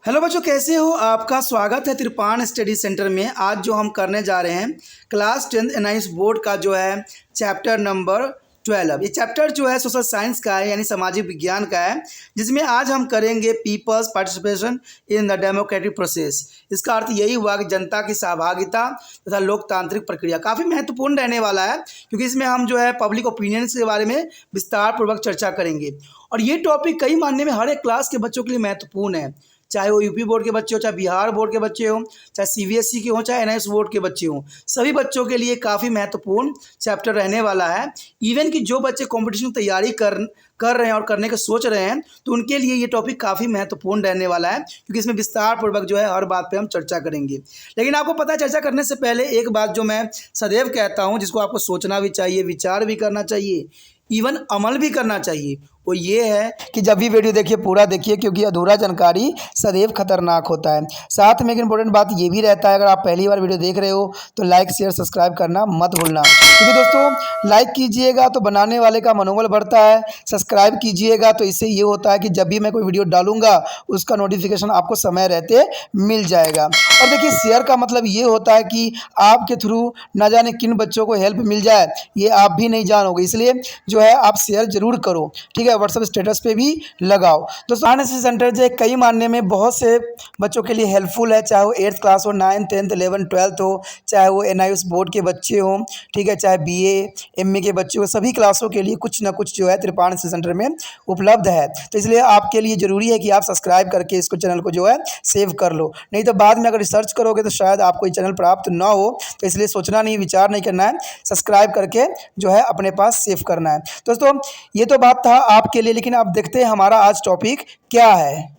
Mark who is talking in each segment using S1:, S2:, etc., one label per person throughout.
S1: Hello बच्चों, कैसे हो? आपका स्वागत है त्रिपाण स्टडी सेंटर में। आज जो हम करने जा रहे हैं क्लास 10th एनआईएस बोर्ड का जो है चैप्टर नंबर 12। ये चैप्टर जो है सोशल साइंस का है, यानी सामाजिक विज्ञान का है, जिसमें आज हम करेंगे peoples participation in the democratic process. इसका अर्थ यही हुआ कि जनता की सहभागिता तथा लोकतांत्रिक प्रक्रिया। काफ़ी महत्वपूर्ण रहने वाला है, क्योंकि इसमें हम जो है पब्लिक ओपिनियंस के बारे में विस्तार पूर्वक चर्चा करेंगे। और ये टॉपिक कई मायने में हर एक क्लास के बच्चों के लिए महत्वपूर्ण है, चाहे वो यूपी बोर्ड के बच्चे हो, चाहे बिहार बोर्ड के बच्चे हो, चाहे सीबीएसई के हो, चाहे एनआईएस बोर्ड के बच्चे हो। सभी बच्चों के लिए काफ़ी महत्वपूर्ण चैप्टर रहने वाला है। इवन कि जो बच्चे कंपटीशन की तैयारी कर रहे हैं और करने का सोच रहे हैं, तो उनके लिए ये टॉपिक काफ़ी महत्वपूर्ण रहने वाला है, क्योंकि इसमें विस्तार पूर्वक जो है हर बात पे हम चर्चा करेंगे। लेकिन आपको पता है, चर्चा करने से पहले एक बात जो मैं सदैव कहता हूँ, जिसको आपको सोचना भी चाहिए, विचार भी करना चाहिए, इवन अमल भी करना चाहिए, वो ये है कि जब भी वीडियो देखिए पूरा देखिए, क्योंकि अधूरा जानकारी सदैव खतरनाक होता है। साथ में एक इंपॉर्टेंट बात ये भी रहता है, अगर आप पहली बार वीडियो देख रहे हो तो लाइक शेयर सब्सक्राइब करना मत भूलना, क्योंकि दोस्तों लाइक कीजिएगा तो बनाने वाले का मनोबल बढ़ता है, सब्सक्राइब कीजिएगा तो इससे ये होता है कि जब भी मैं कोई वीडियो डालूंगा उसका नोटिफिकेशन आपको समय रहते मिल जाएगा। और देखिए, शेयर का मतलब ये होता है कि आपके थ्रू ना जाने किन बच्चों को हेल्प मिल जाए, ये आप भी नहीं जानोगे, इसलिए जो है आप शेयर जरूर करो, ठीक है। व्हाट्सएप स्टेटस पे भी लगाओ। दोस्तों एनआईएस सेंटर जो है कई मानने में बहुत से बच्चों के लिए हेल्पफुल है, चाहे वो 8th क्लास हो, 9th 10th 11th 12th हो, चाहे वो एनआईएस बोर्ड के बच्चे हों, ठीक है, चाहे बीए एमए के बच्चे हो, सभी क्लासों के लिए कुछ ना कुछ जो है त्रिपाण सेंटर में उपलब्ध है। तो इसलिए आपके लिए ज़रूरी है कि आप सब्सक्राइब करके इसको चैनल को जो है सेव कर लो, नहीं तो बाद में अगर रिसर्च करोगे तो शायद आपको ये चैनल प्राप्त ना हो। तो इसलिए सोचना नहीं, विचार नहीं करना है, सब्सक्राइब करके जो है अपने पास सेव करना है। दोस्तों ये तो बात था आपके लिए, लेकिन अब देखते हैं हमारा आज टॉपिक क्या है।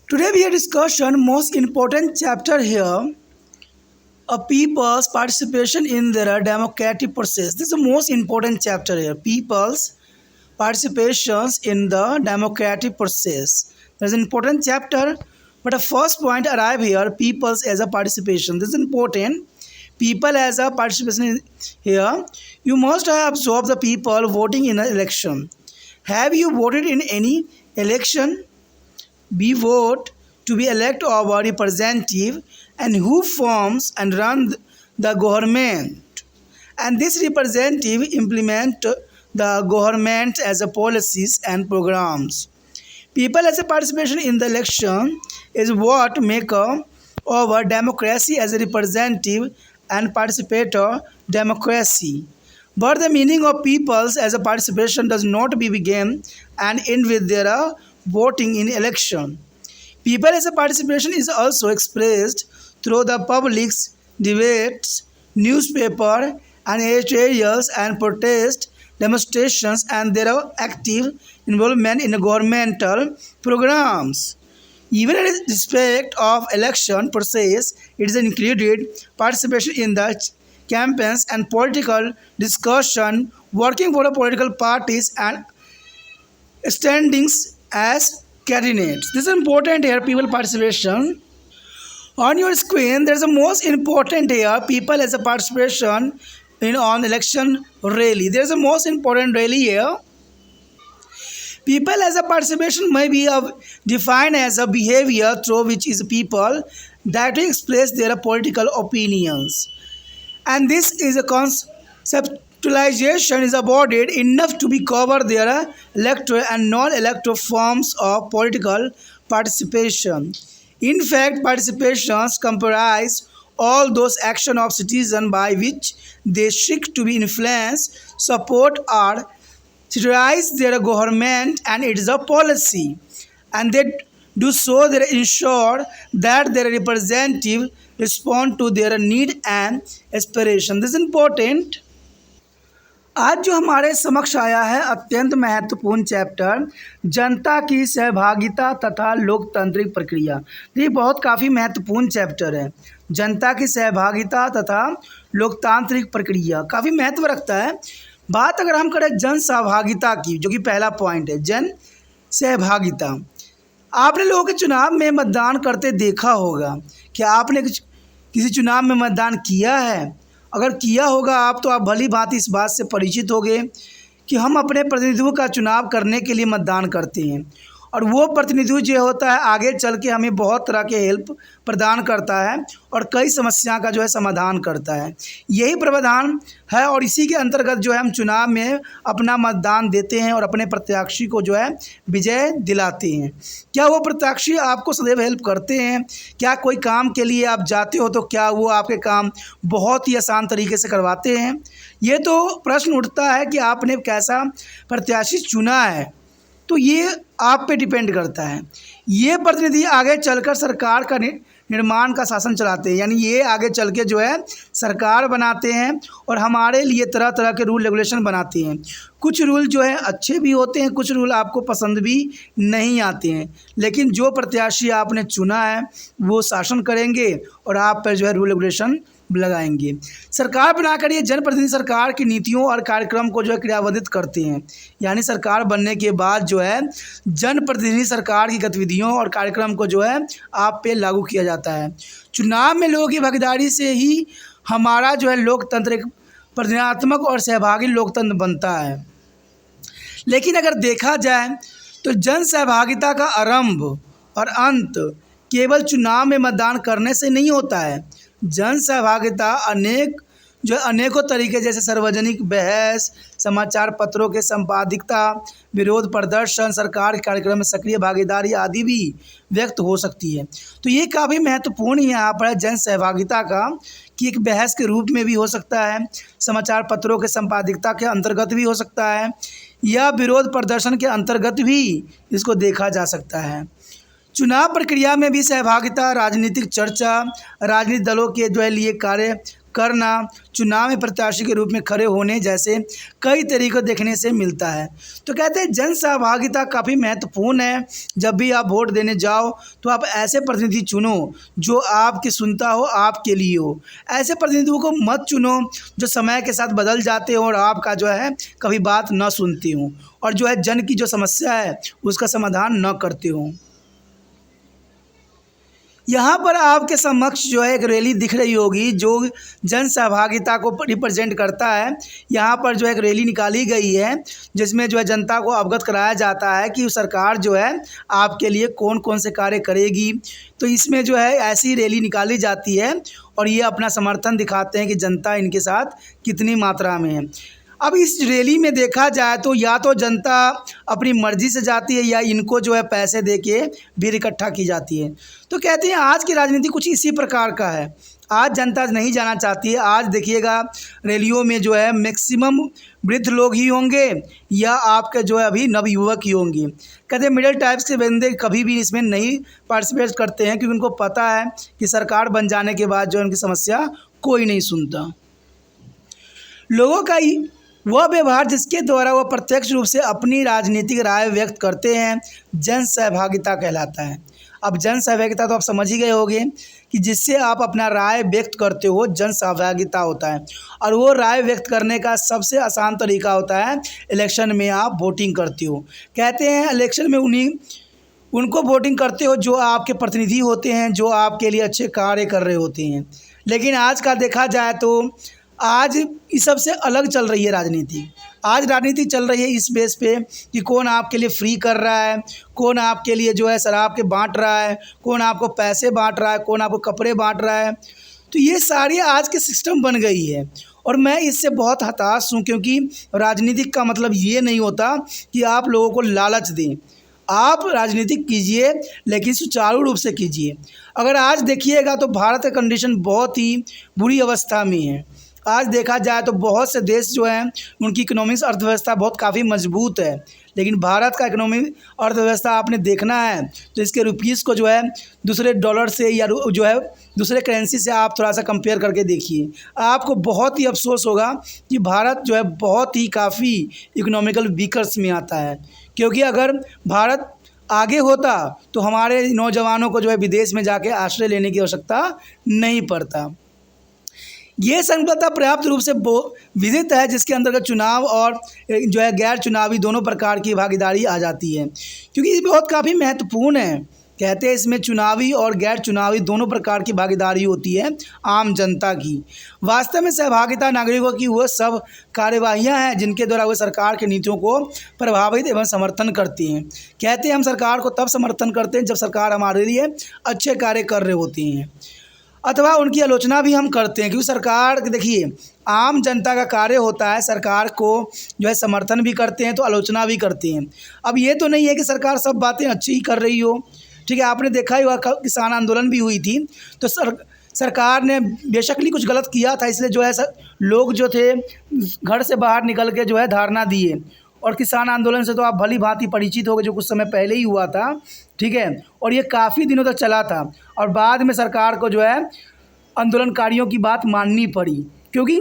S1: Today we discussion most important chapter here, a people's participation in their democratic process. This is the most important chapter here, people's participations in the democratic process. There's an important chapter, but the first point arrive here, people's as a participation. This is important. People as a participation here. You must have observed the people voting in an election. Have you voted in any election? We vote to be elect our representative and who forms and run the government. And this representative implement the government as a policies and programs. People as a participation in the election is what make our democracy as a representative and participator democracy. But the meaning of peoples as a participation does not begin and end with their voting in election. People as a participation is also expressed through the public's debates, newspaper and editorials and protest demonstrations and their active involvement in governmental programs. Even in respect of election process, it is included participation in the campaigns and political discussion, working for the political parties and standings as candidates. This is important here, people participation. On your screen, there is a most important here, people as a participation in on election rally. There is a most important rally here. People as a participation may be defined as a behavior through which is people that express their political opinions. And this is a conceptualization is embodied enough to be cover their electoral and non-electoral forms of political participation. In fact, participations comprise all those actions of citizens by which they seek to be influenced, support or satirize their government and its policy, and they do so they ensure that their representative respond to their need and aspiration. This is important. आज जो हमारे समक्ष आया है अत्यंत महत्वपूर्ण chapter, जनता की सहभागिता तथा लोकतांत्रिक प्रक्रिया। ये बहुत काफ़ी महत्वपूर्ण चैप्टर है। जनता की सहभागिता तथा लोकतांत्रिक प्रक्रिया काफ़ी महत्व रखता है। बात अगर हम करें जन सहभागिता की, जो कि पहला पॉइंट है, जन सहभागिता। आपने लोगों के चुनाव में मतदान करते देखा होगा। क्या आपने किसी चुनाव में मतदान किया है? अगर किया होगा आप, तो आप भली भांति इस बात से परिचित होंगे कि हम अपने प्रतिनिधियों का चुनाव करने के लिए मतदान करते हैं। और वो प्रतिनिधि जो होता है आगे चल के हमें बहुत तरह के हेल्प प्रदान करता है और कई समस्या का जो है समाधान करता है। यही प्रावधान है और इसी के अंतर्गत जो है हम चुनाव में अपना मतदान देते हैं और अपने प्रत्याशी को जो है विजय दिलाते हैं। क्या वो प्रत्याशी आपको सदैव हेल्प करते हैं? क्या कोई काम के लिए आप जाते हो तो क्या वो आपके काम बहुत ही आसान तरीके से करवाते हैं? ये तो प्रश्न उठता है कि आपने कैसा प्रत्याशी चुना है, तो ये आप पे डिपेंड करता है। ये प्रतिनिधि आगे चलकर सरकार का निर्माण का शासन चलाते हैं, यानी ये आगे चल के जो है सरकार बनाते हैं और हमारे लिए तरह तरह के रूल रेगुलेशन बनाते हैं। कुछ रूल जो है अच्छे भी होते हैं, कुछ रूल आपको पसंद भी नहीं आते हैं, लेकिन जो प्रत्याशी आपने चुना है वो शासन करेंगे और आप पर जो है रूल रेगुलेशन लगाएंगे। सरकार बनाकर ये जनप्रतिनिधि सरकार की नीतियों और कार्यक्रम को जो है क्रियान्वित करते हैं, यानी सरकार बनने के बाद जो है जनप्रतिनिधि सरकार की गतिविधियों और कार्यक्रम को जो है आप पे लागू किया जाता है। चुनाव में लोगों की भागीदारी से ही हमारा जो है लोकतंत्र एक प्रतिनिधात्मक और सहभागी लोकतंत्र बनता है। लेकिन अगर देखा जाए तो जन सहभागिता का आरंभ और अंत केवल चुनाव में मतदान करने से नहीं होता है। जन सहभागिता अनेकों तरीके जैसे सार्वजनिक बहस, समाचार पत्रों के संपादकीयता, विरोध प्रदर्शन, सरकार के कार्यक्रम में सक्रिय भागीदारी आदि भी व्यक्त हो सकती है। तो ये काफ़ी महत्वपूर्ण यहाँ पर है जन सहभागिता का, कि एक बहस के रूप में भी हो सकता है, समाचार पत्रों के संपादकीयता के अंतर्गत भी हो सकता है, या विरोध प्रदर्शन के अंतर्गत भी इसको देखा जा सकता है। चुनाव प्रक्रिया में भी सहभागिता, राजनीतिक चर्चा, राजनीतिक दलों के जो है लिए कार्य करना, चुनाव में प्रत्याशी के रूप में खड़े होने जैसे कई तरीकों देखने से मिलता है। तो कहते हैं जन सहभागिता काफ़ी महत्वपूर्ण है। जब भी आप वोट देने जाओ तो आप ऐसे प्रतिनिधि चुनो जो आपकी सुनता हो, आपके लिए हो। ऐसे प्रतिनिधियों को मत चुनो जो समय के साथ बदल जाते हो और आपका जो है कभी बात न सुनते हो और जो है जन की जो समस्या है उसका समाधान न करते हो। यहाँ पर आपके समक्ष जो है एक रैली दिख रही होगी जो जन सहभागिता को रिप्रेजेंट करता है। यहाँ पर जो एक रैली निकाली गई है जिसमें जो है जनता को अवगत कराया जाता है कि सरकार जो है आपके लिए कौन कौन से कार्य करेगी। तो इसमें जो है ऐसी रैली निकाली जाती है और ये अपना समर्थन दिखाते हैं कि जनता इनके साथ कितनी मात्रा में है। अब इस रैली में देखा जाए तो या तो जनता अपनी मर्ज़ी से जाती है या इनको जो है पैसे देके भीड़ इकट्ठा की जाती है। तो कहते हैं आज की राजनीति कुछ इसी प्रकार का है। आज जनता नहीं जाना चाहती है। आज देखिएगा रैलियों में जो है मैक्सिमम वृद्ध लोग ही होंगे या आपके जो है अभी नवयुवक ही होंगे। कहते हैं मिडिल टाइप्स के बंदे कभी भी इसमें नहीं पार्टिसिपेट करते हैं क्योंकि उनको पता है कि सरकार बन जाने के बाद जो उनकी समस्या कोई नहीं सुनता। लोगों का वह व्यवहार जिसके द्वारा वह प्रत्यक्ष रूप से अपनी राजनीतिक राय व्यक्त करते हैं जन सहभागिता कहलाता है। अब जन सहभागिता तो आप समझ ही गए होंगे कि जिससे आप अपना राय व्यक्त करते हो जन सहभागिता होता है। और वो राय व्यक्त करने का सबसे आसान तरीका होता है इलेक्शन में आप वोटिंग करते हो। कहते हैं इलेक्शन में उनको वोटिंग करते हो जो आपके प्रतिनिधि होते हैं, जो आपके लिए अच्छे कार्य कर रहे होते हैं। लेकिन आज का देखा जाए तो आज इस सबसे अलग चल रही है राजनीति। आज राजनीति चल रही है इस बेस पे कि कौन आपके लिए फ्री कर रहा है, कौन आपके लिए जो है शराब के बांट रहा है, कौन आपको पैसे बांट रहा है, कौन आपको कपड़े बांट रहा है। तो ये सारी आज के सिस्टम बन गई है और मैं इससे बहुत हताश हूँ क्योंकि राजनीति का मतलब ये नहीं होता कि आप लोगों को लालच दें। आप राजनीति कीजिए लेकिन सुचारू रूप से कीजिए। अगर आज देखिएगा तो भारत का कंडीशन बहुत ही बुरी अवस्था में है। आज देखा जाए तो बहुत से देश जो हैं उनकी इकोनॉमिक्स अर्थव्यवस्था बहुत काफ़ी मजबूत है, लेकिन भारत का इकोनॉमिक अर्थव्यवस्था आपने देखना है तो इसके रुपीज़ को जो है दूसरे डॉलर से या जो है दूसरे करेंसी से आप थोड़ा सा कंपेयर करके देखिए। आपको बहुत ही अफसोस होगा कि भारत जो है बहुत ही काफ़ी इकोनॉमिकल वीकर्स में आता है। क्योंकि अगर भारत आगे होता तो हमारे नौजवानों को जो है विदेश में जाके आश्रय लेने की आवश्यकता नहीं पड़ता। ये संकल्पना पर्याप्त रूप से विदित है जिसके अंतर्गत चुनाव और जो है गैर चुनावी दोनों प्रकार की भागीदारी आ जाती है, क्योंकि ये बहुत काफ़ी महत्वपूर्ण है। कहते हैं इसमें चुनावी और गैर चुनावी दोनों प्रकार की भागीदारी होती है आम जनता की। वास्तव में सहभागिता नागरिकों की वह सब कार्यवाहियाँ हैं जिनके द्वारा वे सरकार की नीतियों को प्रभावित एवं समर्थन करती हैं। कहते हैं हम सरकार को तब समर्थन करते हैं जब सरकार हमारे लिए अच्छे कार्य कर रहे होती हैं, अथवा उनकी आलोचना भी हम करते हैं, क्योंकि सरकार देखिए आम जनता का कार्य होता है, सरकार को जो है समर्थन भी करते हैं तो आलोचना भी करते हैं। अब ये तो नहीं है कि सरकार सब बातें अच्छी ही कर रही हो, ठीक है। आपने देखा ही होगा किसान आंदोलन भी हुई थी तो सरकार ने बेशक ही कुछ गलत किया था, इसलिए जो है लोग जो थे घर से बाहर निकल के जो है धरना दिए। और किसान आंदोलन से तो आप भली भांति परिचित हो गए, जो कुछ समय पहले ही हुआ था, ठीक है। और ये काफ़ी दिनों तक चला था और बाद में सरकार को जो है आंदोलनकारियों की बात माननी पड़ी, क्योंकि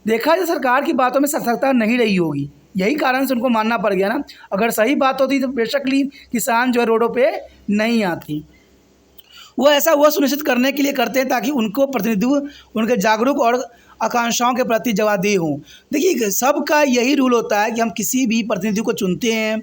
S1: देखा जाए सरकार की बातों में सतर्कता नहीं रही होगी, यही कारण से उनको मानना पड़ गया ना। अगर सही बात होती तो बेशकली किसान जो है रोडों पे नहीं आती। वो सुनिश्चित करने के लिए करते हैं ताकि उनको प्रतिनिधित्व उनके जागरूक और आकांक्षाओं के प्रति जवाबदेह हों। देखिए सबका यही रूल होता है कि हम किसी भी प्रतिनिधि को चुनते हैं,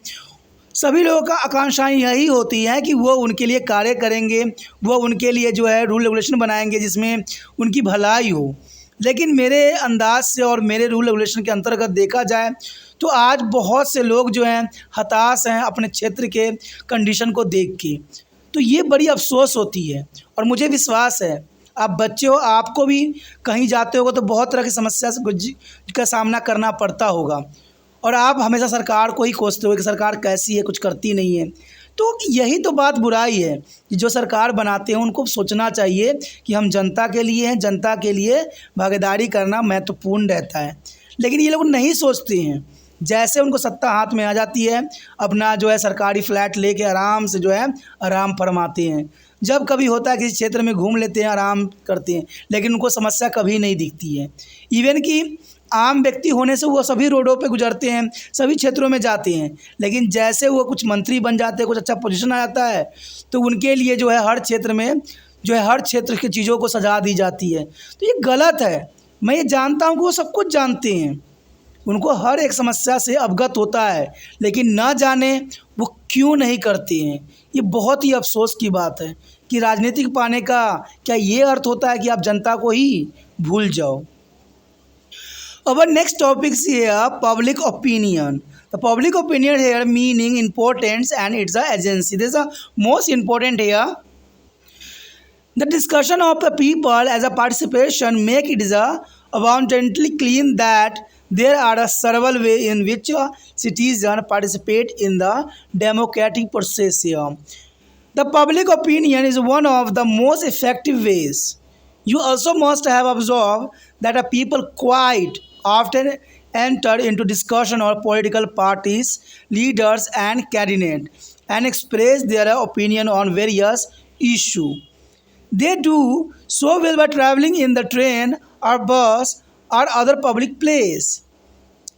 S1: सभी लोगों का आकांक्षाएं यही होती हैं कि वो उनके लिए कार्य करेंगे, वो उनके लिए जो है रूल रेगुलेशन बनाएंगे जिसमें उनकी भलाई हो। लेकिन मेरे अंदाज से और मेरे रूल रेगुलेशन के अंतर्गत देखा जाए तो आज बहुत से लोग जो हैं हताश हैं अपने क्षेत्र के कंडीशन को देख के, तो ये बड़ी अफसोस होती है। और मुझे विश्वास है आप बच्चे हो, आपको भी कहीं जाते होगा तो बहुत तरह की समस्या का सामना करना पड़ता होगा और आप हमेशा सरकार को ही कोसते हो कि सरकार कैसी है, कुछ करती नहीं है। तो यही तो बात बुराई है कि जो सरकार बनाते हैं उनको सोचना चाहिए कि हम जनता के लिए हैं, जनता के लिए भागीदारी करना महत्वपूर्ण रहता है। लेकिन ये लोग नहीं सोचते हैं, जैसे उनको सत्ता हाथ में आ जाती है अपना जो है सरकारी फ्लैट लेके आराम से जो है आराम फरमाते हैं। जब कभी होता है किसी क्षेत्र में घूम लेते हैं, आराम करते हैं, लेकिन उनको समस्या कभी नहीं दिखती है। इवन कि आम व्यक्ति होने से वो सभी रोडों पे गुजरते हैं, सभी क्षेत्रों में जाते हैं, लेकिन जैसे वो कुछ मंत्री बन जाते हैं, कुछ अच्छा पोजीशन आ जाता है तो उनके लिए जो है हर क्षेत्र में जो है हर क्षेत्र की चीज़ों को सजा दी जाती है। तो ये गलत है। मैं ये जानता हूँ कि वो सब कुछ जानते हैं, उनको हर एक समस्या से अवगत होता है, लेकिन ना जाने वो क्यों नहीं करते हैं। ये बहुत ही अफसोस की बात है कि राजनीतिक पाने का क्या ये अर्थ होता है कि आप जनता को ही भूल जाओ। Our next topic is here public opinion. The public opinion here meaning importance and it's a agency. This is the most important here. The discussion of the people as a participation make it is abundantly clear that there are several ways in which citizens participate in the democratic process here. The public opinion is one of the most effective ways. You also must have observed that a people quite often enter into discussion of political parties, leaders and candidates and express their opinion on various issues. They do so well by traveling in the train or bus or other public place.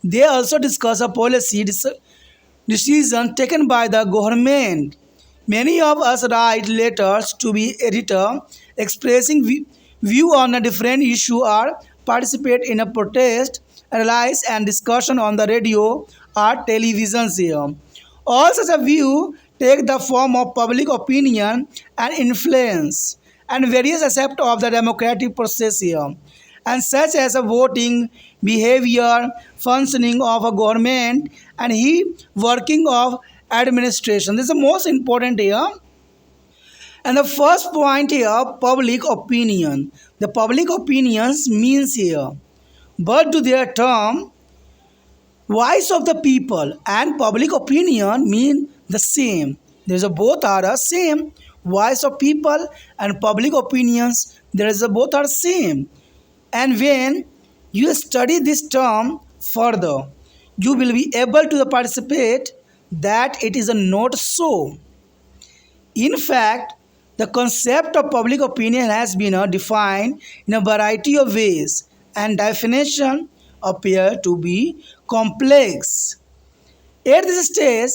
S1: They also discuss a policy decision taken by the government. Many of us write letters to the editor expressing view on a different issue or participate in a protest, analyze and discussion on the radio or television here. All such a view take the form of public opinion and influence and various aspects of the democratic process here, and such as a voting, behavior, functioning of a government and working of administration. This is the most important here. And the first point here, public opinion. The public opinions means here, but to their term, voice of the people and public opinion mean the same. There's a both are the same. Voice of people and public opinions, there is a both are same. And when you study this term further, you will be able to participate that it is not so. In fact, the concept of public opinion has been defined in a variety of ways, and definitions appear to be complex. At this stage,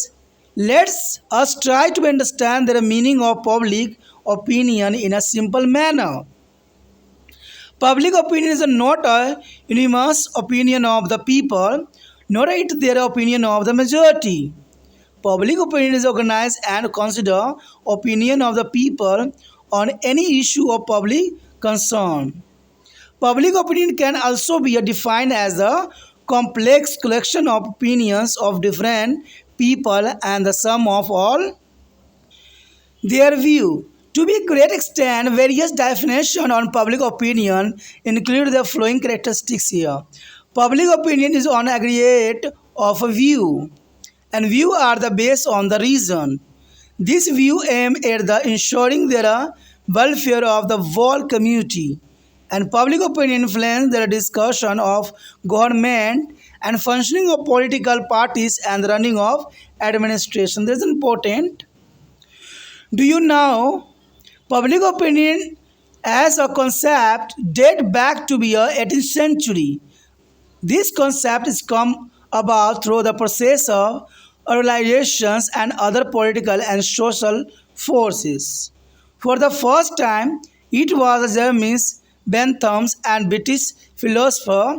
S1: let us try to understand the meaning of public opinion in a simple manner. Public opinion is not a unanimous opinion of the people, nor it their opinion of the majority. Public opinion is organized and consider opinion of the people on any issue of public concern. Public opinion can also be defined as a complex collection of opinions of different people and the sum of all their view. To a great extent, various definitions on public opinion include the following characteristics here. Public opinion is on aggregate of a view, and view are the base on the reason. This view aim at the ensuring the welfare of the whole community, and public opinion influence the discussion of government and functioning of political parties and the running of administration. This is important. Do you know public opinion as a concept date back to the 18th century? This concept is come about through the process of organizations and other political and social forces. For the first time, it was James Bentham and British philosopher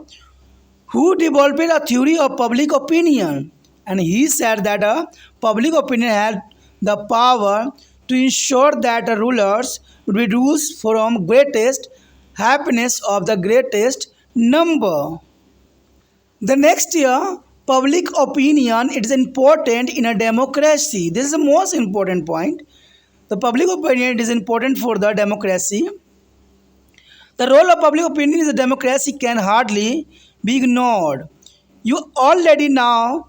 S1: who developed a theory of public opinion. And he said that public opinion had the power to ensure that the rulers would be rules from greatest happiness of the greatest number. The next year, public opinion it is important in a democracy. This is the most important point. The public opinion it is important for the democracy. The role of public opinion in the democracy can hardly be ignored. You already know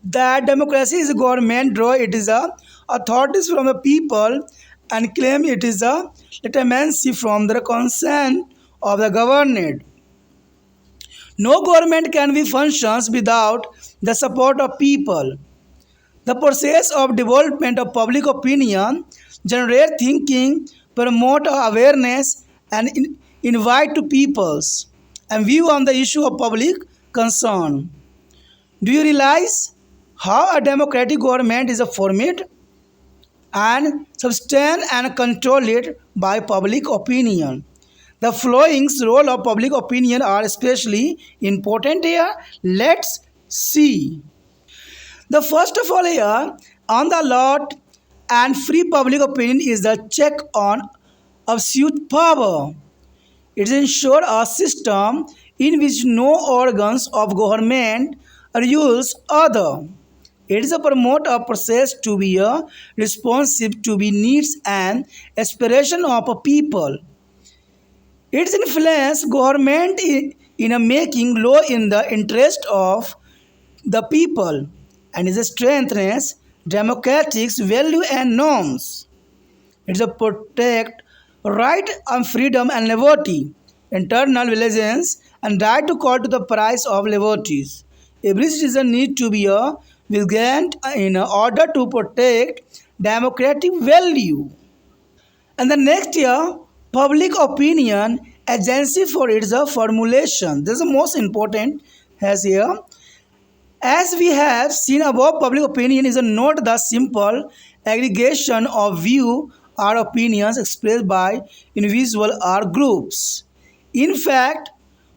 S1: that democracy is a government draw it is a authorities from the people and claim it is a legitimacy from the consent of the governed. No government can be functions without the support of people. The process of development of public opinion generate thinking, promote awareness, and invite to peoples and view on the issue of public concern. Do you realize how a democratic government is formed and sustained and controlled by public opinion? The following role of public opinion are especially important here. Let's see. The first of all here on the lot and free public opinion is the check on absolute power. It ensures a system in which no organs of government are used other. It is a promote a process to be responsive to the needs and aspiration of a people. Its influence government in a making law in the interest of the people and is a strengthens democratic value and norms. It is a protect right and freedom and liberty, internal relations and right to call to the price of liberties. Every citizen need to be vigilant in order to protect democratic value. And the next year, public opinion agency for its formulation. This is the most important as here. As we have seen above, public opinion is not the simple aggregation of view or opinions expressed by individual or groups. In fact,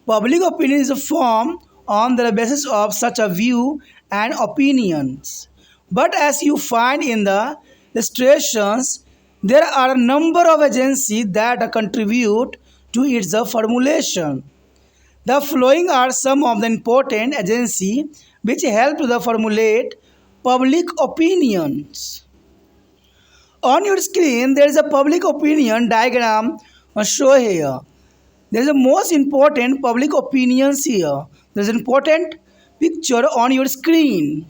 S1: public opinion is formed on the basis of such a view and opinions. But as you find in the illustrations, there are a number of agencies that contribute to its formulation. The following are some of the important agencies which help to formulate public opinions. On your screen, there is a public opinion diagram shown here. There is the most important public opinions here. There is an important picture on your screen.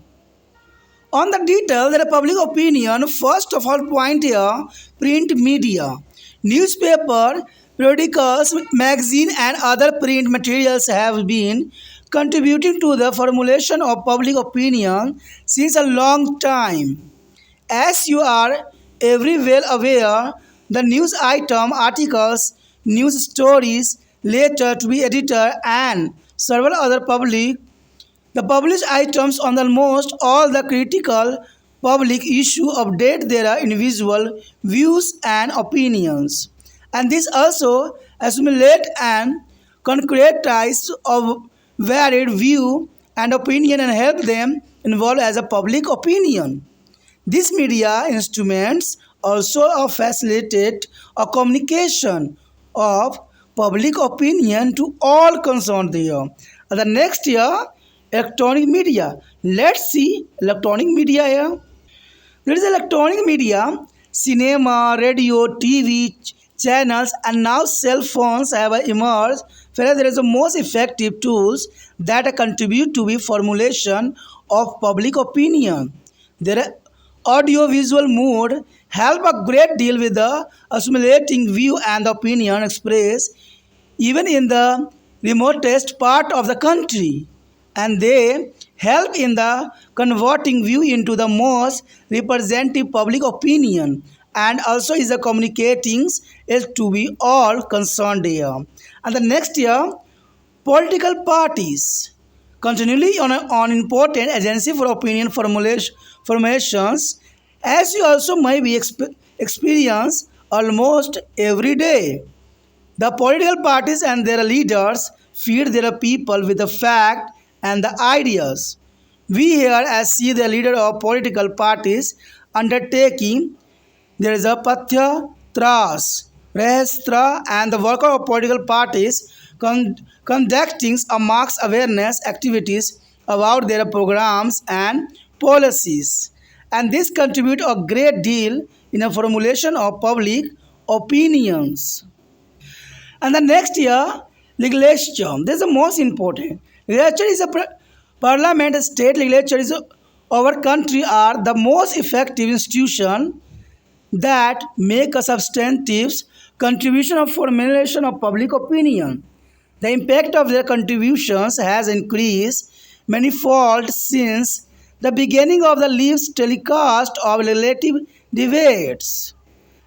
S1: On the detail, there is public opinion. First of all, point here, print media, newspaper, periodicals, magazine, and other print materials have been contributing to the formulation of public opinion since a long time. As you are every well aware, the news item, articles, news stories, letter to be editor, and several other the published items on almost all the critical public issue update their individual views and opinions. And this also assimilate and concretize of varied view and opinion and help them involve as a public opinion. These media instruments also facilitate a communication of public opinion to all concerned here. And the next year, electronic media. Let's see electronic media here. There is electronic media, cinema, radio, TV channels, and now cell phones have emerged. Whereas there is the most effective tools that contribute to the formulation of public opinion. Their audio-visual mode help a great deal with the assimilating view and opinion expressed even in the remotest part of the country, and they help in the converting view into the most representative public opinion, and also is the communicating is to be all concerned here. And the next year, political parties continually on important agency for opinion formations, as you also may be experience almost every day. The political parties and their leaders feed their people with the fact and the ideas. We here as see the leader of political parties undertaking, there is a Pathya Tras, Rehestra, and the worker of political parties conducting a mass awareness activities about their programs and policies. And this contribute a great deal in the formulation of public opinions. And the next year, legislature. This is the most important. Legislature is a parliament, state legislature is our country are the most effective institution that make a substantive contribution of formulation of public opinion. The impact of their contributions has increased manifold since the beginning of the leaves telecast of relative debates,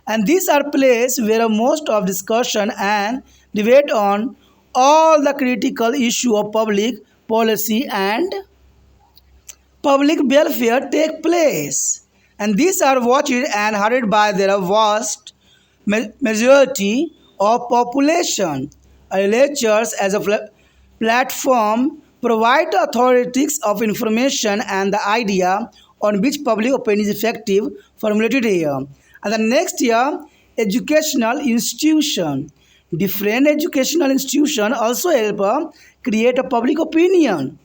S1: and these are places where most of discussion and debate on all the critical issue of public policy and public welfare take place, and these are watched and heard by their vast majority of population. Legislatures as a platform provide authorities of information and the idea on which public opinion is effective formulated here. And the next year, educational institution. Different educational institution also help create a public opinion.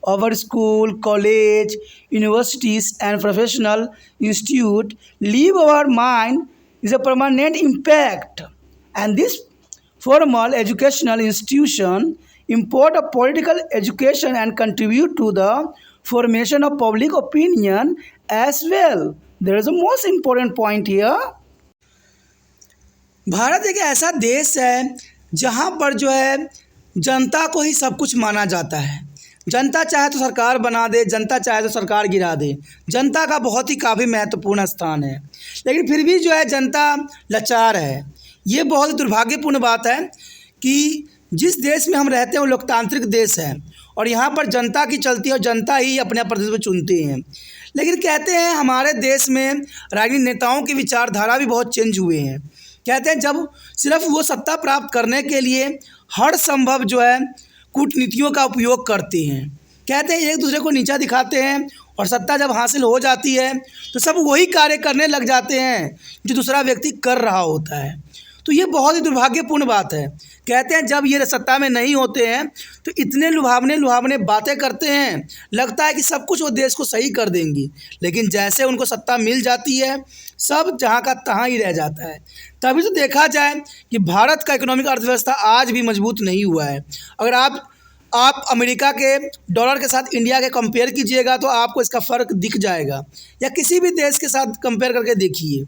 S1: Our school, college, universities, and professional institute leave our mind is a permanent impact. And this formal educational institution import a political education and contribute to the formation of public opinion as well. There is a most important point here. Bharat एक ऐसा देश है जहाँ पर जो है जनता को ही सब कुछ माना जाता है। जनता चाहे तो सरकार बना दे, जनता चाहे तो सरकार गिरा दे, जनता का बहुत ही काफ़ी महत्वपूर्ण स्थान है। लेकिन फिर भी जो है जनता लाचार है। ये बहुत दुर्भाग्यपूर्ण बात है कि जिस देश में हम रहते हैं वो लोकतांत्रिक देश है और यहाँ पर जनता की चलती है और जनता ही अपने प्रतिनिधित्व चुनती हैं। लेकिन कहते हैं हमारे देश में राजनीतिक नेताओं की विचारधारा भी बहुत चेंज हुए हैं। कहते हैं जब सिर्फ वो सत्ता प्राप्त करने के लिए हर संभव जो है कूटनीतियों का उपयोग करते हैं। कहते हैं एक दूसरे को नीचा दिखाते हैं और सत्ता जब हासिल हो जाती है तो सब वही कार्य करने लग जाते हैं जो दूसरा व्यक्ति कर रहा होता है। तो ये बहुत ही दुर्भाग्यपूर्ण बात है। कहते हैं जब ये सत्ता में नहीं होते हैं तो इतने लुभावने बातें करते हैं, लगता है कि सब कुछ वो देश को सही कर देंगी, लेकिन जैसे उनको सत्ता मिल जाती है सब जहाँ का तहाँ ही रह जाता है। तभी तो देखा जाए कि भारत का इकोनॉमिक अर्थव्यवस्था आज भी मजबूत नहीं हुआ है। अगर आप अमेरिका के डॉलर के साथ इंडिया के कंपेयर कीजिएगा तो आपको इसका फ़र्क दिख जाएगा, या किसी भी देश के साथ कंपेयर करके देखिए।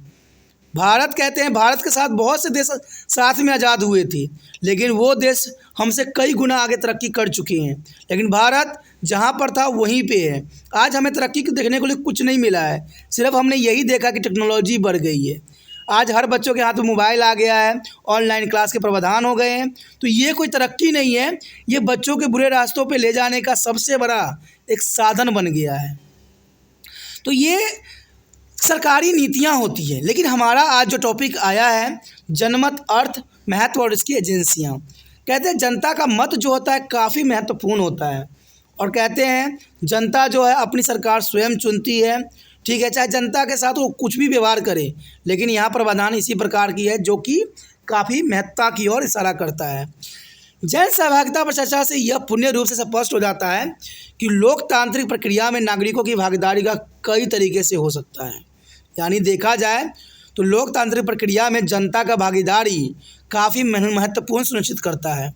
S1: भारत कहते हैं भारत के साथ बहुत से देश साथ में आज़ाद हुए थे, लेकिन वो देश हमसे कई गुना आगे तरक्की कर चुके हैं, लेकिन भारत जहाँ पर था वहीं पे है। आज हमें तरक्की देखने को लिए कुछ नहीं मिला है, सिर्फ हमने यही देखा कि टेक्नोलॉजी बढ़ गई है। आज हर बच्चों के हाथ में मोबाइल आ गया है, ऑनलाइन क्लास के प्रावधान हो गए हैं, तो ये कोई तरक्की नहीं है, ये बच्चों के बुरे रास्तों पे ले जाने का सबसे बड़ा एक साधन बन गया है। तो ये सरकारी नीतियाँ होती है। लेकिन हमारा आज जो टॉपिक आया है जनमत, अर्थ, महत्व और इसकी एजेंसियाँ। कहते हैं जनता का मत जो होता है काफ़ी महत्वपूर्ण होता है, और कहते हैं जनता जो है अपनी सरकार स्वयं चुनती है। ठीक है, चाहे जनता के साथ वो कुछ भी व्यवहार करे, लेकिन यहाँ प्रावधान इसी प्रकार की है जो कि काफ़ी महत्ता की ओर इशारा करता है। जन सहभागिता पर चर्चा से यह पूर्ण रूप से स्पष्ट हो जाता है कि लोकतांत्रिक प्रक्रिया में नागरिकों की भागीदारी का कई तरीके से हो सकता है। यानी देखा जाए तो लोकतांत्रिक प्रक्रिया में जनता का भागीदारी काफ़ी महत्वपूर्ण सुनिश्चित करता है।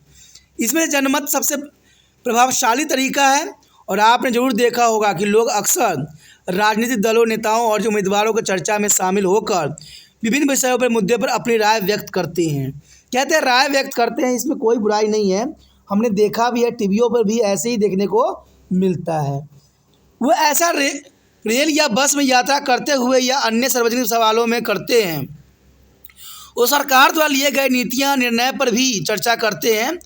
S1: इसमें जनमत सबसे प्रभावशाली तरीका है और आपने ज़रूर देखा होगा कि लोग अक्सर राजनीतिक दलों, नेताओं और जो उम्मीदवारों की चर्चा में शामिल होकर विभिन्न विषयों पर, मुद्दे पर अपनी राय व्यक्त करते हैं। कहते हैं राय व्यक्त करते हैं, इसमें कोई बुराई नहीं है। हमने देखा भी है, टीवियों पर भी ऐसे ही देखने को मिलता है। वो ऐसा रेल या बस में यात्रा करते हुए या अन्य सार्वजनिक सवालों में करते हैं। वो सरकार द्वारा लिए गए नीतियाँ, निर्णय पर भी चर्चा करते हैं।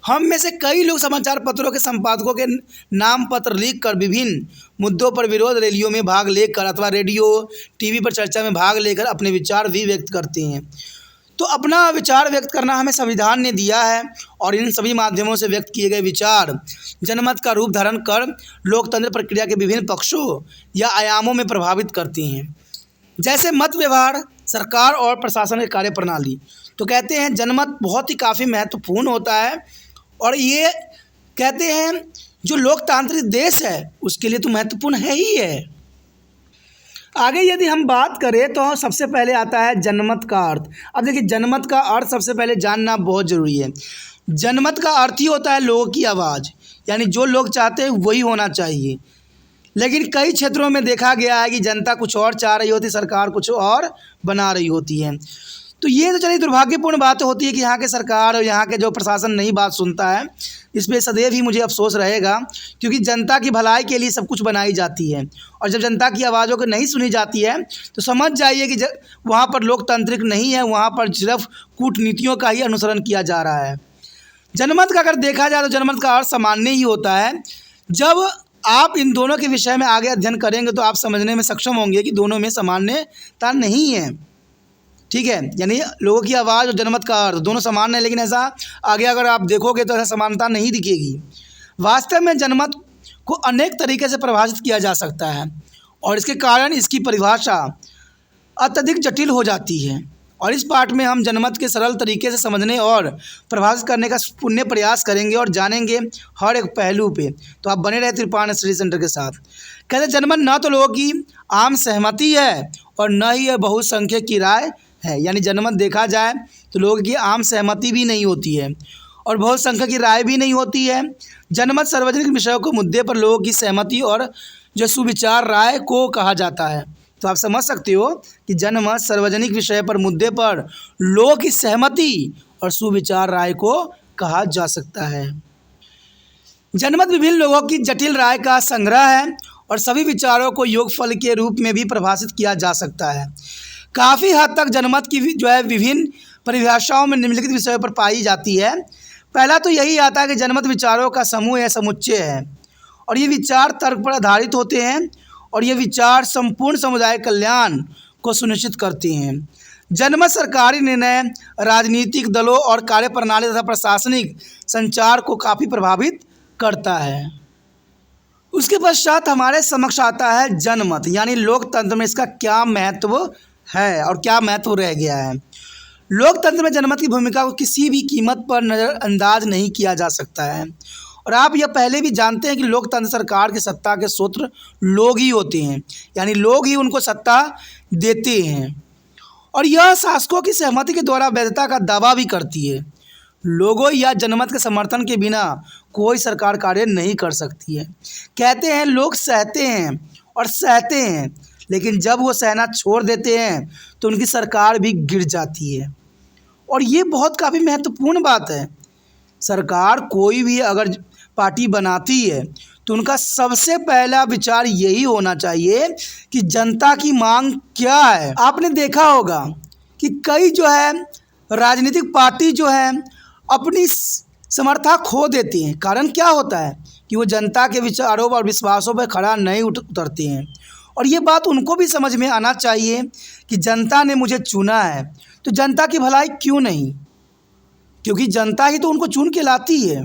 S1: हम में से कई लोग समाचार पत्रों के संपादकों के नाम पत्र लिख कर विभिन्न मुद्दों पर विरोध रैलियों में भाग लेकर अथवा रेडियो, टीवी पर चर्चा में भाग लेकर अपने विचार भी व्यक्त करते हैं। तो अपना विचार व्यक्त करना हमें संविधान ने दिया है और इन सभी माध्यमों से व्यक्त किए गए विचार जनमत का रूप धारण कर लोकतंत्र प्रक्रिया के विभिन्न पक्षों या आयामों में प्रभावित करते हैं, जैसे मत व्यवहार, सरकार और प्रशासन की कार्यप्रणाली। तो कहते हैं जनमत बहुत ही काफ़ी महत्वपूर्ण होता है और ये कहते हैं जो लोकतांत्रिक देश है उसके लिए तो महत्वपूर्ण है ही है। आगे यदि हम बात करें तो सबसे पहले आता है जनमत का अर्थ। अब देखिए, जनमत का अर्थ सबसे पहले जानना बहुत ज़रूरी है। जनमत का अर्थ ही होता है लोगों की आवाज़, यानी जो लोग चाहते हैं वही होना चाहिए। लेकिन कई क्षेत्रों में देखा गया है कि जनता कुछ और चाह रही होती, सरकार कुछ और बना रही होती है। तो ये तो चलिए दुर्भाग्यपूर्ण बात होती है कि यहाँ के सरकार और यहाँ के जो प्रशासन नहीं बात सुनता है। इस पर सदैव ही मुझे अफसोस रहेगा, क्योंकि जनता की भलाई के लिए सब कुछ बनाई जाती है और जब जनता की आवाज़ों को नहीं सुनी जाती है तो समझ जाइए कि वहाँ पर लोकतांत्रिक नहीं है, वहाँ पर सिर्फ कूटनीतियों का ही अनुसरण किया जा रहा है। जनमत का अगर देखा जाए तो जनमत का अर्थ सामान्य ही होता है। जब आप इन दोनों के विषय में आगे अध्ययन करेंगे तो आप समझने में सक्षम होंगे कि दोनों में सामान्यता नहीं है। ठीक है, यानी लोगों की आवाज़ और जनमत का अर्थ दोनों समान है, लेकिन ऐसा आगे अगर आप देखोगे तो ऐसा समानता नहीं दिखेगी। वास्तव में जनमत को अनेक तरीके से परिभाषित किया जा सकता है और इसके कारण इसकी परिभाषा अत्यधिक जटिल हो जाती है। और इस पाठ में हम जनमत के सरल तरीके से समझने और प्रभावित करने का पुण्य प्रयास करेंगे और जानेंगे हर एक पहलू पे। तो आप बने रहे त्रिपाण स्टडी सेंटर के साथ। कहते जनमत न तो लोगों की आम सहमति है और न ही यह बहुसंख्यक की राय है। यानी जनमत देखा जाए तो लोगों की आम सहमति भी नहीं होती है और बहुसंख्यक की राय भी नहीं होती है। जनमत सार्वजनिक विषयों को मुद्दे पर लोगों की सहमति और जो सुविचार राय को कहा जाता है। तो आप समझ सकते हो कि जनमत सार्वजनिक विषय पर, मुद्दे पर लोगों की सहमति और सुविचार राय को कहा जा सकता है। जनमत विभिन्न लोगों की जटिल राय का संग्रह है और सभी विचारों को योगफल के रूप में भी परिभाषित किया जा सकता है। काफ़ी हद तक जनमत की जो है विभिन्न परिभाषाओं में निम्नलिखित विषयों पर पाई जाती है। पहला तो यही आता है कि जनमत विचारों का समूह या समुच्चय है और ये विचार तर्क पर आधारित होते हैं और ये विचार संपूर्ण समुदाय कल्याण को सुनिश्चित करते हैं। जनमत सरकारी निर्णय, राजनीतिक दलों और कार्यप्रणाली तथा प्रशासनिक संचार को काफ़ी प्रभावित करता है। उसके पश्चात हमारे समक्ष आता है जनमत, यानी लोकतंत्र में इसका क्या महत्व है और क्या महत्व रह गया है। लोकतंत्र में जनमत की भूमिका को किसी भी कीमत पर नज़रअंदाज नहीं किया जा सकता है और आप यह पहले भी जानते हैं कि लोकतंत्र सरकार की सत्ता के स्रोत लोग ही होते हैं, यानी लोग ही उनको सत्ता देते हैं और यह शासकों की सहमति के द्वारा वैधता का दावा भी करती है। लोगों या जनमत के समर्थन के बिना कोई सरकार कार्य नहीं कर सकती है। कहते हैं लोग सहते हैं और सहते हैं, लेकिन जब वो सहना छोड़ देते हैं तो उनकी सरकार भी गिर जाती है और ये बहुत काफ़ी महत्वपूर्ण बात है। सरकार कोई भी अगर पार्टी बनाती है तो उनका सबसे पहला विचार यही होना चाहिए कि जनता की मांग क्या है। आपने देखा होगा कि कई जो है राजनीतिक पार्टी जो है अपनी समर्था खो देती हैं। कारण क्या होता है कि वो जनता के विचारों और विश्वासों पर खड़ा नहीं उतरते हैं और ये बात उनको भी समझ में आना चाहिए कि जनता ने मुझे चुना है तो जनता की भलाई क्यों नहीं, क्योंकि जनता ही तो उनको चुन के लाती है।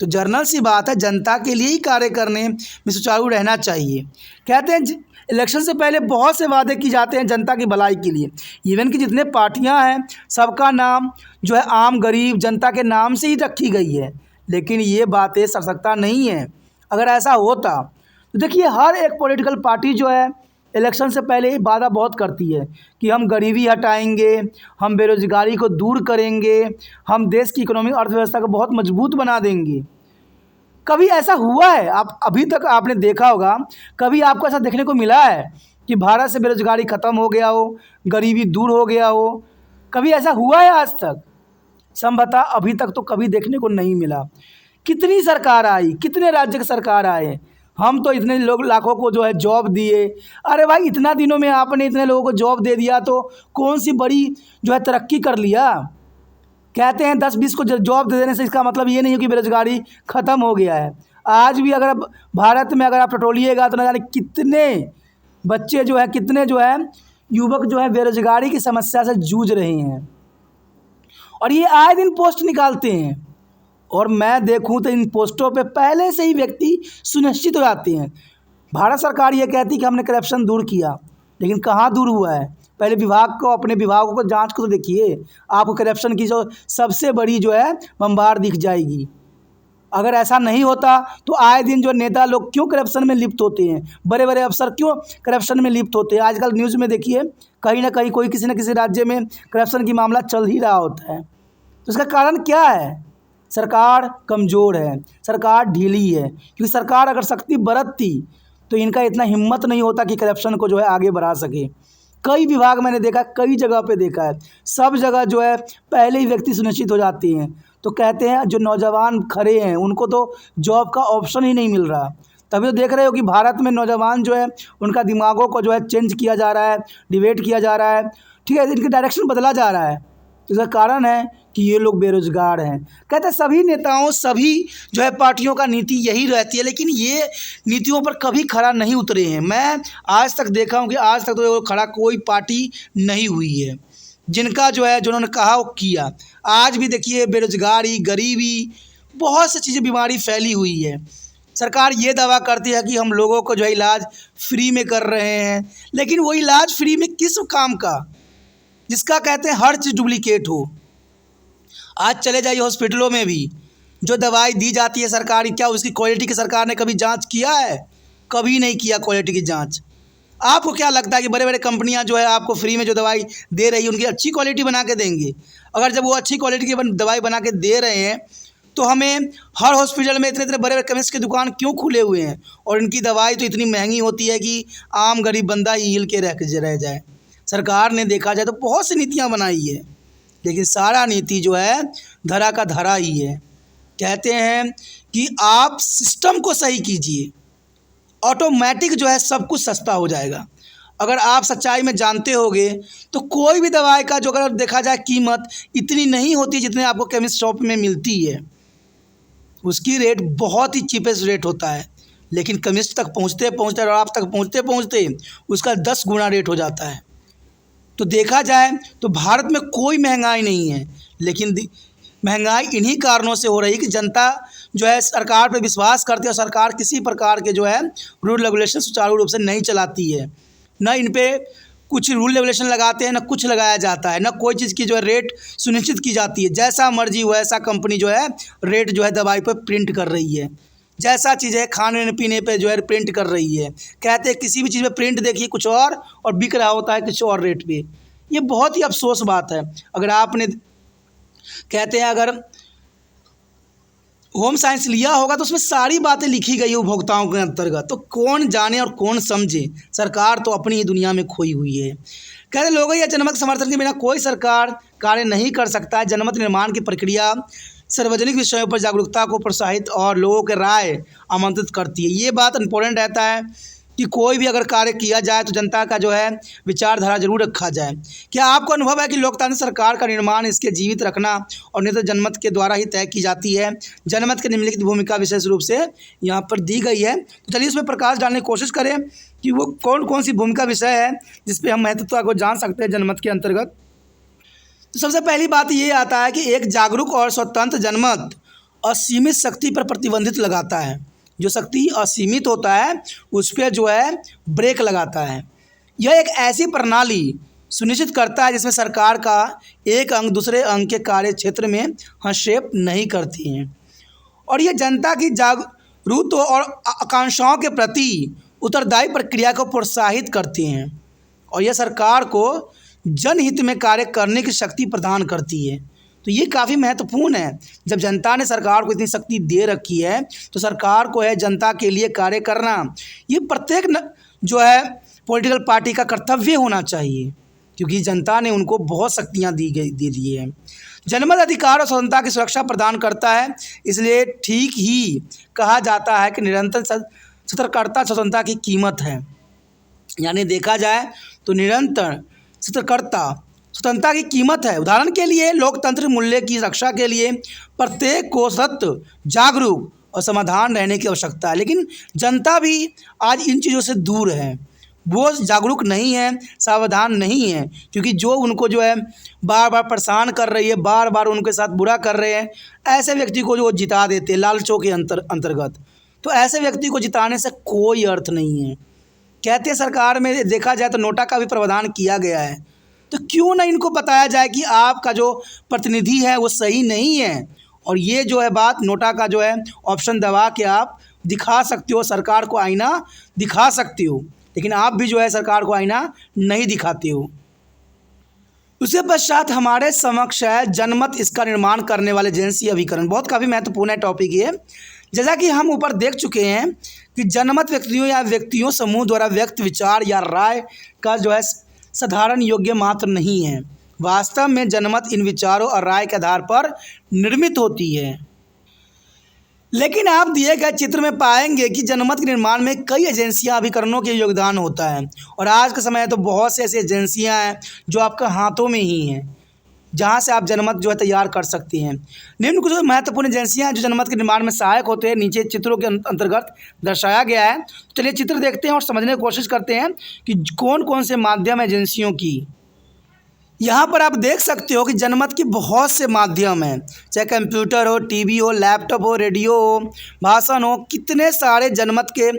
S1: तो जर्नल सी बात है, जनता के लिए ही कार्य करने में सुचारू रहना चाहिए। कहते हैं इलेक्शन से पहले बहुत से वादे की जाते हैं जनता की भलाई के लिए। इवन कि जितने पार्टियां हैं सबका नाम जो है आम गरीब जनता के नाम से ही रखी गई है, लेकिन ये बातें सशक्ता नहीं है। अगर ऐसा होता तो देखिए हर एक पॉलिटिकल पार्टी जो है इलेक्शन से पहले ही वादा बहुत करती है कि हम गरीबी हटाएंगे, हम बेरोजगारी को दूर करेंगे, हम देश की इकोनॉमिक अर्थव्यवस्था को बहुत मजबूत बना देंगे। कभी ऐसा हुआ है? आप अभी तक आपने देखा होगा, कभी आपको ऐसा देखने को मिला है कि भारत से बेरोजगारी ख़त्म हो गया हो, गरीबी दूर हो गया हो? कभी ऐसा हुआ है आज तक? संभवतः अभी तक तो कभी देखने को नहीं मिला। कितनी सरकार आई, कितने राज्य की सरकार आए, हम तो इतने लोग लाखों को जो है जॉब दिए। अरे भाई इतना दिनों में आपने इतने लोगों को जॉब दे दिया तो कौन सी बड़ी जो है तरक्की कर लिया? कहते हैं 10-20 को जॉब दे देने से इसका मतलब ये नहीं है कि बेरोजगारी ख़त्म हो गया है। आज भी अगर भारत में अगर आप टटोलिएगा तो न जाने कितने बच्चे जो है, कितने जो है युवक जो है बेरोजगारी की समस्या से जूझ रहे हैं, और ये आए दिन पोस्ट निकालते हैं। और मैं देखूं तो इन पोस्टों पे पहले से ही व्यक्ति सुनिश्चित हो जाते हैं। भारत सरकार ये कहती है कि हमने करप्शन दूर किया, लेकिन कहाँ दूर हुआ है? पहले विभाग को, अपने विभागों को जांच को तो देखिए, आपको करप्शन की जो सबसे बड़ी जो है भंबार दिख जाएगी। अगर ऐसा नहीं होता तो आए दिन जो नेता लोग क्यों करप्शन में लिप्त होते हैं, बड़े बड़े अफसर क्यों करप्शन में लिप्त होते हैं? आजकल न्यूज़ में देखिए कहीं ना कहीं कोई किसी न किसी राज्य में करप्शन की मामला चल ही रहा होता है। तो इसका कारण क्या है? सरकार कमज़ोर है, सरकार ढीली है। क्योंकि सरकार अगर शक्ति बरतती तो इनका इतना हिम्मत नहीं होता कि करप्शन को जो है आगे बढ़ा सके। कई विभाग मैंने देखा, कई जगह पे देखा है, सब जगह जो है पहले ही व्यक्ति सुनिश्चित हो जाते हैं। तो कहते हैं जो नौजवान खड़े हैं उनको तो जॉब का ऑप्शन ही नहीं मिल रहा। तभी तो देख रहे हो कि भारत में नौजवान जो है उनका दिमागों को जो है चेंज किया जा रहा है, डिबेट किया जा रहा है, ठीक है, इनके डायरेक्शन बदला जा रहा है। तो इसका कारण है कि ये लोग बेरोजगार हैं। कहते हैं सभी नेताओं, सभी जो है पार्टियों का नीति यही रहती है, लेकिन ये नीतियों पर कभी खरा नहीं उतरे हैं। मैं आज तक देखा हूँ कि आज तक तो खड़ा कोई पार्टी नहीं हुई है जिनका जो है, जिन्होंने कहा वो किया। आज भी देखिए बेरोजगारी, गरीबी, बहुत सी चीज़ें, बीमारी फैली हुई है। सरकार ये दावा करती है कि हम लोगों को जो है इलाज फ्री में कर रहे हैं, लेकिन वो इलाज फ्री में किस काम का, जिसका कहते हैं हर चीज़ डुप्लीकेट हो। आज चले जाइए हॉस्पिटलों में भी जो दवाई दी जाती है सरकारी, क्या उसकी क्वालिटी की सरकार ने कभी जांच किया है? कभी नहीं किया क्वालिटी की जांच। आपको क्या लगता है कि बड़े बड़े कंपनियां जो है आपको फ्री में जो दवाई दे रही है उनकी अच्छी क्वालिटी बना के देंगे? अगर जब वो अच्छी क्वालिटी की दवाई बना के दे रहे हैं तो हमें हर हॉस्पिटल में इतने इतने बड़े बड़े केमिस्ट की दुकान क्यों खुले हुए हैं? और इनकी दवाई तो इतनी महंगी होती है कि आम गरीब बंदा ही हिल के रह जाए। सरकार ने देखा जाए तो बहुत सी नीतियाँ बनाई है, लेकिन सारा नीति जो है धरा का धरा ही है। कहते हैं कि आप सिस्टम को सही कीजिए, ऑटोमेटिक जो है सब कुछ सस्ता हो जाएगा। अगर आप सच्चाई में जानते होगे तो कोई भी दवाई का जो अगर देखा जाए कीमत इतनी नहीं होती जितने आपको केमिस्ट शॉप में मिलती है। उसकी रेट बहुत ही चीपेस्ट रेट होता है, लेकिन केमिस्ट तक पहुँचते पहुँचते और आप तक पहुँचते पहुँचते उसका 10 गुना रेट हो जाता है। तो देखा जाए तो भारत में कोई महंगाई नहीं है, लेकिन महंगाई इन्हीं कारणों से हो रही है कि जनता जो है सरकार पर विश्वास करती है और सरकार किसी प्रकार के जो है रूल रेगुलेशन सुचारू रूप से नहीं चलाती है। न इन पे कुछ रूल रेगुलेशन लगाते हैं, न कुछ लगाया जाता है, न कोई चीज़ की जो है रेट सुनिश्चित की जाती है। जैसा मर्जी वैसा कंपनी जो है रेट जो है दवाई पर प्रिंट कर रही है, जैसा चीज़ है खाने पीने पे जो है प्रिंट कर रही है। कहते हैं किसी भी चीज़ में प्रिंट देखिए कुछ और बिक रहा होता है कुछ और रेट पे। ये बहुत ही अफसोस बात है। अगर आपने कहते हैं अगर होम साइंस लिया होगा तो उसमें सारी बातें लिखी गई है उपभोक्ताओं के अंतर्गत, तो कौन जाने और कौन समझे। सरकार तो अपनी ही दुनिया में खोई हुई है। कहते लोगों या जनमत समर्थन के बिना कोई सरकार कार्य नहीं कर सकता है। जनमत निर्माण की प्रक्रिया सार्वजनिक विषयों पर जागरूकता को प्रोत्साहित और लोगों के राय आमंत्रित करती है। ये बात इम्पोर्टेंट रहता है कि कोई भी अगर कार्य किया जाए तो जनता का जो है विचारधारा जरूर रखा जाए। क्या आपको अनुभव है कि लोकतांत्रिक सरकार का निर्माण, इसके जीवित रखना और नेता जनमत के द्वारा ही तय की जाती है? जनमत की निम्नलिखित भूमिका विशेष रूप से यहाँ पर दी गई है, तो चलिए उसमें प्रकाश डालने की कोशिश करें कि वो कौन कौन सी भूमिका विषय है जिस पर हम महत्वता को जान सकते हैं जनमत के अंतर्गत। तो सबसे पहली बात ये आता है कि एक जागरूक और स्वतंत्र जनमत असीमित शक्ति पर प्रतिबंधित लगाता है। जो शक्ति असीमित होता है उस पर जो है ब्रेक लगाता है। यह एक ऐसी प्रणाली सुनिश्चित करता है जिसमें सरकार का एक अंग दूसरे अंग के कार्य क्षेत्र में हस्तक्षेप नहीं करती है, और ये जनता की जागरूकता और आकांक्षाओं के प्रति उत्तरदायी प्रक्रिया को प्रोत्साहित करती हैं, और यह सरकार को जनहित में कार्य करने की शक्ति प्रदान करती है। तो ये काफ़ी महत्वपूर्ण है। जब जनता ने सरकार को इतनी शक्ति दे रखी है तो सरकार को है जनता के लिए कार्य करना, ये प्रत्येक जो है पॉलिटिकल पार्टी का कर्तव्य होना चाहिए, क्योंकि जनता ने उनको बहुत शक्तियाँ दे दी है। जनमत अधिकार और स्वतंत्रता की सुरक्षा प्रदान करता है, इसलिए ठीक ही कहा जाता है कि निरंतर सतर्कता स्वतंत्रता की कीमत है। यानी देखा जाए तो निरंतर सतर्कता स्वतंत्रता की कीमत है। उदाहरण के लिए लोकतंत्र मूल्य की रक्षा के लिए प्रत्येक को सतत जागरूक और समाधान रहने की आवश्यकता है, लेकिन जनता भी आज इन चीज़ों से दूर है। वो जागरूक नहीं है, सावधान नहीं है, क्योंकि जो उनको जो है बार बार परेशान कर रही है, बार बार उनके साथ बुरा कर रहे हैं, ऐसे व्यक्ति को जो जिता देते हैं लालचों के अंतर्गत। तो ऐसे व्यक्ति को जिताने से कोई अर्थ नहीं है। कहते हैं सरकार में देखा जाए तो नोटा का भी प्रावधान किया गया है, तो क्यों ना इनको बताया जाए कि आपका जो प्रतिनिधि है वो सही नहीं है, और ये जो है बात नोटा का जो है ऑप्शन दबा के आप दिखा सकते हो, सरकार को आईना दिखा सकते हो, लेकिन आप भी जो है सरकार को आईना नहीं दिखाते हो। उसके पश्चात हमारे समक्ष है जनमत, इसका निर्माण करने वाले एजेंसी अभिकरण। बहुत काफ़ी महत्वपूर्ण है टॉपिक ये। जैसा कि हम ऊपर देख चुके हैं कि जनमत व्यक्तियों या व्यक्तियों समूह द्वारा व्यक्त विचार या राय का जो है साधारण योग्य मात्र नहीं है। वास्तव में जनमत इन विचारों और राय के आधार पर निर्मित होती है। लेकिन आप दिए गए चित्र में पाएंगे कि जनमत के निर्माण में कई एजेंसियां अभिकरणों के योगदान होता है, और आज के समय तो बहुत से ऐसी एजेंसियां हैं जो आपके हाथों में ही हैं, जहां से आप जनमत जो है तैयार कर सकती हैं। निम्न कुछ महत्वपूर्ण एजेंसियां जो जनमत के निर्माण में सहायक होते हैं नीचे चित्रों के अंतर्गत दर्शाया गया है। चलिए चित्र देखते हैं और समझने की कोशिश करते हैं कि कौन कौन से माध्यम एजेंसियों की। यहाँ पर आप देख सकते हो कि जनमत के बहुत से माध्यम हैं, चाहे कंप्यूटर हो, टीवी हो, लैपटॉप हो, रेडियो हो, भाषण हो, कितने सारे जनमत के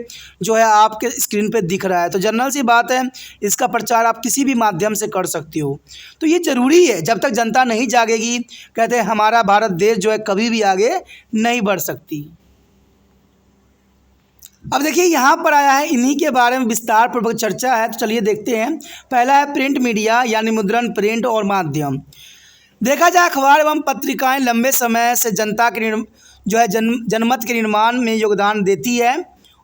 S1: जो है आपके स्क्रीन पे दिख रहा है। तो जनरल सी बात है, इसका प्रचार आप किसी भी माध्यम से कर सकते हो। तो ये ज़रूरी है, जब तक जनता नहीं जागेगी, कहते हैं हमारा भारत देश जो है कभी भी आगे नहीं बढ़ सकती। अब देखिए यहाँ पर आया है, इन्हीं के बारे में विस्तार पूर्वक चर्चा है, तो चलिए देखते हैं। पहला है प्रिंट मीडिया, यानी मुद्रण, प्रिंट और माध्यम। देखा जाए अखबार एवं पत्रिकाएं लंबे समय से जनता के जो है जनमत के निर्माण में योगदान देती है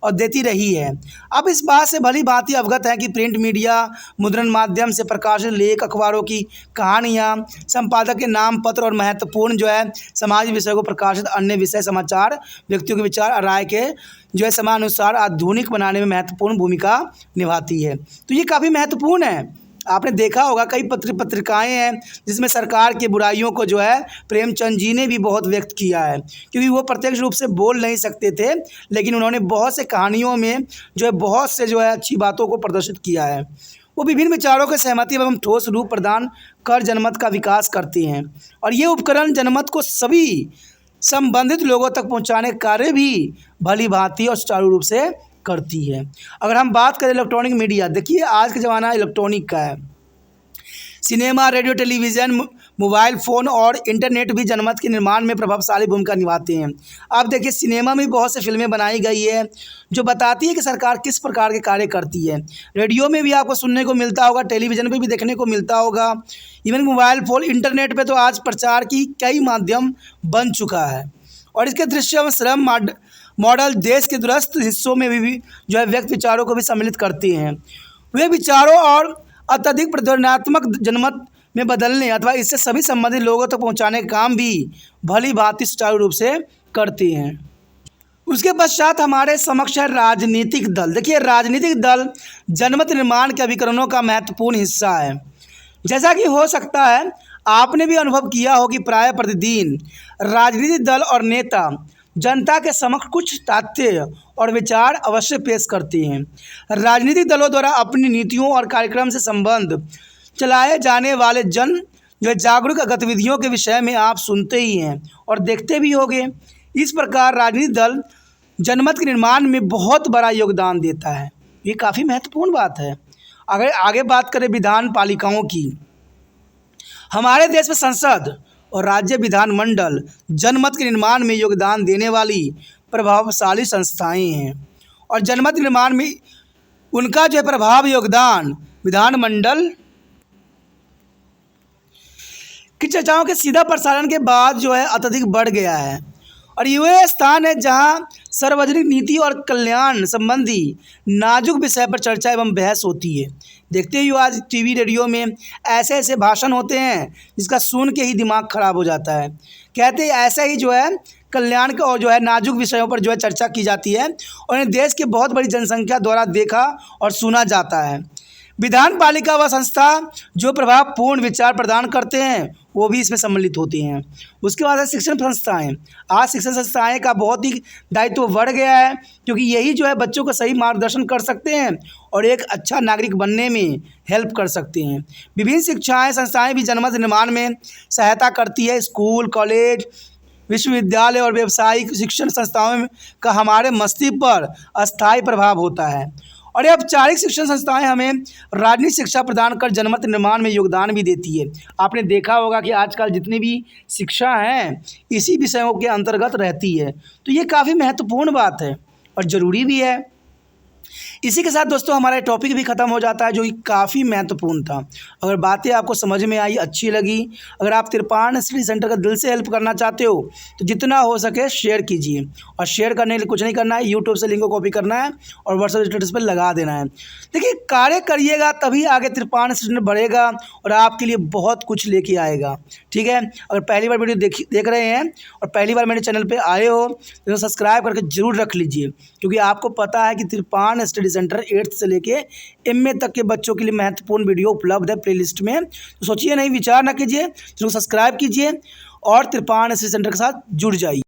S1: और देती रही है। अब इस बात से भली भांति अवगत है कि प्रिंट मीडिया मुद्रण माध्यम से प्रकाशित लेख, अखबारों की कहानियाँ, संपादक के नाम पत्र और महत्वपूर्ण जो है सामाजिक विषय को प्रकाशित अन्य विषय समाचार व्यक्तियों के विचार और राय के जो है समानुसार आधुनिक बनाने में महत्वपूर्ण भूमिका निभाती है। तो ये काफ़ी महत्वपूर्ण है। आपने देखा होगा कई पत्रिकाएं हैं जिसमें सरकार की बुराइयों को जो है प्रेमचंद जी ने भी बहुत व्यक्त किया है, क्योंकि वो प्रत्यक्ष रूप से बोल नहीं सकते थे, लेकिन उन्होंने बहुत से कहानियों में जो है बहुत से जो है अच्छी बातों को प्रदर्शित किया है। वो विभिन्न विचारों के सहमति एवं ठोस रूप प्रदान कर जनमत का विकास करती हैं, और ये उपकरण जनमत को सभी संबंधित लोगों तक पहुँचाने का कार्य भी भली भांति और सुचारू रूप से करती है। अगर हम बात करें इलेक्ट्रॉनिक मीडिया, देखिए आज का ज़माना इलेक्ट्रॉनिक का है। Cinema, radio, television, mobile phone और इंटरनेट भी जनमत के निर्माण में प्रभावशाली भूमिका निभाते हैं। आप देखिए सिनेमा में बहुत सी फिल्में बनाई गई है जो बताती है कि सरकार किस प्रकार के कार्य करती है। रेडियो में भी आपको सुनने को मिलता होगा, टेलीविज़न पर भी देखने को मिलता होगा, इवन मोबाइल फ़ोन, इंटरनेट पर तो आज प्रचार की कई माध्यम बन चुका है। और इसके दृश्य एवं श्रम मॉडल देश के दूरस्थ हिस्सों में भी जो है व्यक्त विचारों को भी सम्मिलित करती हैं। वे विचारों और अत्यधिक प्रदर्शनात्मक जनमत में बदलने अथवा इससे सभी संबंधित लोगों तक पहुंचाने का काम भी भली भांति सुचारू रूप से करती हैं। उसके पश्चात हमारे समक्ष है राजनीतिक दल। देखिए राजनीतिक दल जनमत निर्माण के अभिकरणों का महत्वपूर्ण हिस्सा है। जैसा कि हो सकता है आपने भी अनुभव किया हो कि प्राय प्रतिदिन राजनीतिक दल और नेता जनता के समक्ष कुछ तथ्य और विचार अवश्य पेश करते हैं। राजनीतिक दलों द्वारा अपनी नीतियों और कार्यक्रम से संबंध चलाए जाने वाले जन जो जागरूक गतिविधियों के विषय में आप सुनते ही हैं और देखते भी होंगे। इस प्रकार राजनीतिक दल जनमत के निर्माण में बहुत बड़ा योगदान देता है। ये काफ़ी महत्वपूर्ण बात है। अगर आगे बात करें विधान पालिकाओं की, हमारे देश में संसद और राज्य विधानमंडल जनमत के निर्माण में योगदान देने वाली प्रभावशाली संस्थाएं हैं और जनमत निर्माण में उनका जो है प्रभाव योगदान विधानमंडल की चर्चाओं के सीधा प्रसारण के बाद जो है अत्यधिक बढ़ गया है और ये वह स्थान है जहां सार्वजनिक नीति और कल्याण संबंधी नाजुक विषय पर चर्चा एवं बहस होती है। देखते ही हो आज टीवी रेडियो में ऐसे ऐसे भाषण होते हैं जिसका सुन के ही दिमाग खराब हो जाता है। कहते हैं ऐसा ही जो है कल्याण का और जो है नाजुक विषयों पर जो है चर्चा की जाती है और इन्हें देश की बहुत बड़ी जनसंख्या द्वारा देखा और सुना जाता है। विधान पालिका व संस्था जो प्रभावपूर्ण विचार प्रदान करते हैं वो भी इसमें सम्मिलित होती हैं। उसके बाद है शिक्षण संस्थाएं। आज शिक्षण संस्थाएं का बहुत ही दायित्व बढ़ गया है क्योंकि यही जो है बच्चों को सही मार्गदर्शन कर सकते हैं और एक अच्छा नागरिक बनने में हेल्प कर सकते हैं। विभिन्न शिक्षाएं संस्थाएं भी जनमत निर्माण में सहायता करती है। स्कूल, कॉलेज, विश्वविद्यालय और व्यावसायिक शिक्षण संस्थाओं का हमारे मस्तिष्क पर अस्थायी प्रभाव होता है और ये औपचारिक शिक्षण संस्थाएं हमें राजनीतिक शिक्षा प्रदान कर जनमत निर्माण में योगदान भी देती है। आपने देखा होगा कि आजकल जितनी भी शिक्षा हैं इसी विषयों के अंतर्गत रहती है, तो ये काफ़ी महत्वपूर्ण बात है और ज़रूरी भी है। इसी के साथ दोस्तों हमारा टॉपिक भी ख़त्म हो जाता है जो कि काफ़ी महत्वपूर्ण था। अगर बातें आपको समझ में आई, अच्छी लगी, अगर आप तिरपान स्टडी सेंटर का दिल से हेल्प करना चाहते हो तो जितना हो सके शेयर कीजिए और शेयर करने के लिए कुछ नहीं करना है, यूट्यूब से लिंक को कॉपी करना है और व्हाट्सएप स्टेटस पर लगा देना है। देखिए कार्य करिएगा तभी आगे तिरपान स्टडी बढ़ेगा और आपके लिए बहुत कुछ लेके आएगा। ठीक है, अगर पहली बार वीडियो देख रहे हैं और पहली बार मेरे चैनल पर आए हो तो सब्सक्राइब करके ज़रूर रख लीजिए क्योंकि आपको पता है कि तिरपान स्टडी सेंटर 8th से लेके MA तक के बच्चों के लिए महत्वपूर्ण वीडियो उपलब्ध है प्लेलिस्ट में। तो सोचिए नहीं, विचार ना कीजिए, सब्सक्राइब कीजिए और तिरपान स्टडी सेंटर के साथ जुड़ जाइए।